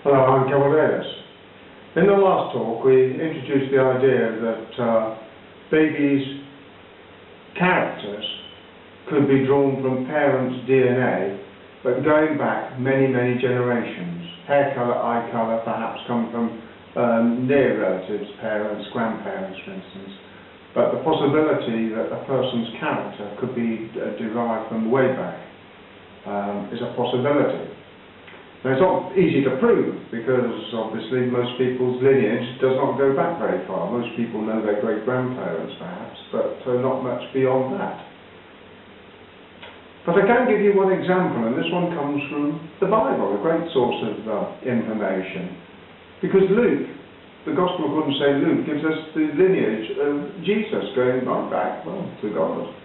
Hello, I'm Cavaleris. In the last talk we introduced the idea that babies' characters could be drawn from parents' DNA, but going back many, many generations. Hair colour, eye colour perhaps come from near relatives, parents, grandparents for instance. But the possibility that a person's character could be derived from way back is a possibility. Now, it's not easy to prove because obviously most people's lineage does not go back very far. Most people know their great-grandparents perhaps, but not much beyond that. But I can give you one example, and this one comes from the Bible, a great source of information. Because Luke, the Gospel according to St. Luke, gives us the lineage of Jesus going right back, well, to God.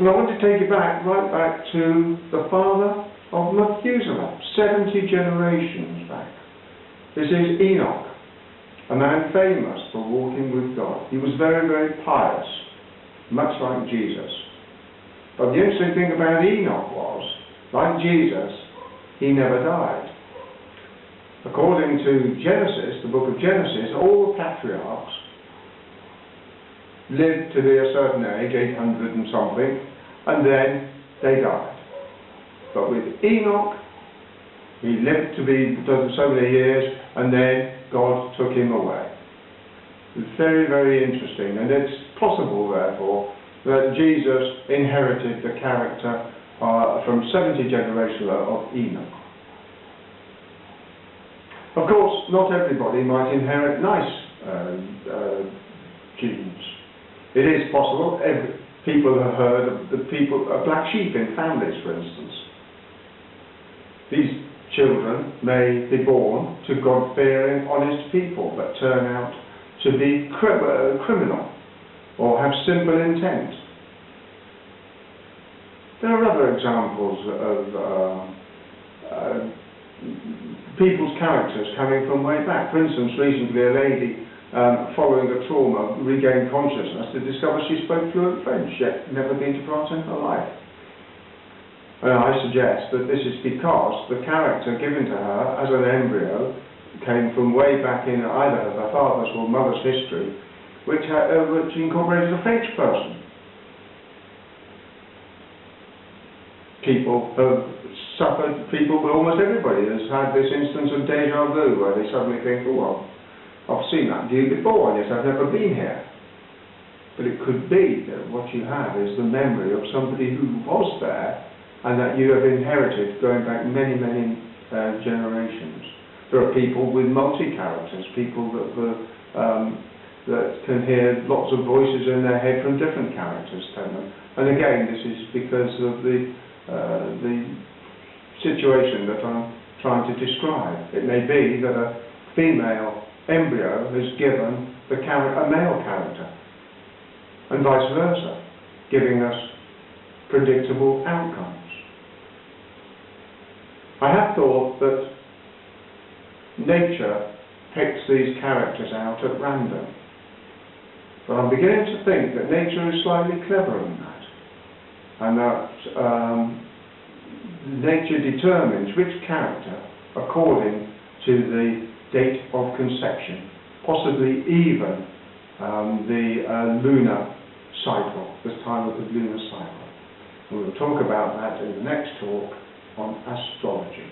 And I want to take you back, right back to the father of Methuselah, 70 generations back. This is Enoch, a man famous for walking with God. He was very, very pious, much like Jesus. But the interesting thing about Enoch was, like Jesus, he never died. According to Genesis, the book of Genesis, all the patriarchs lived to be a certain age, 800 and something, and then they died. But with Enoch, he lived to be so many years, and then God took him away. It's very, very interesting, and it's possible, therefore, that Jesus inherited the character from 70 generations of Enoch. Of course, not everybody might inherit nice genes. It is possible. People have heard of black sheep in families, for instance. These children may be born to God-fearing, honest people, but turn out to be criminal or have simple intent. There are other examples of people's characters coming from way back. For instance, recently a lady following a trauma regained consciousness to discover she spoke fluent French, yet never been to France in her life. I suggest that this is because the character given to her as an embryo came from way back in either her father's or mother's history, which incorporated a French person. People have suffered, almost everybody has had this instance of déjà vu, where they suddenly think, oh, well, I've seen that view before, and yet I've never been here. But it could be that what you have is the memory of somebody who was there, and that you have inherited going back many, many generations. There are people with multi-characters, people that can hear lots of voices in their head from different characters tell them. And again, this is because of the situation that I'm trying to describe. It may be that a female embryo has given a male character, and vice versa, giving us predictable outcomes. I have thought that nature picks these characters out at random, but I'm beginning to think that nature is slightly cleverer than that, and that nature determines which character according to the date of conception, possibly even the lunar cycle, the time of the lunar cycle. And we'll talk about that in the next talk on astrology.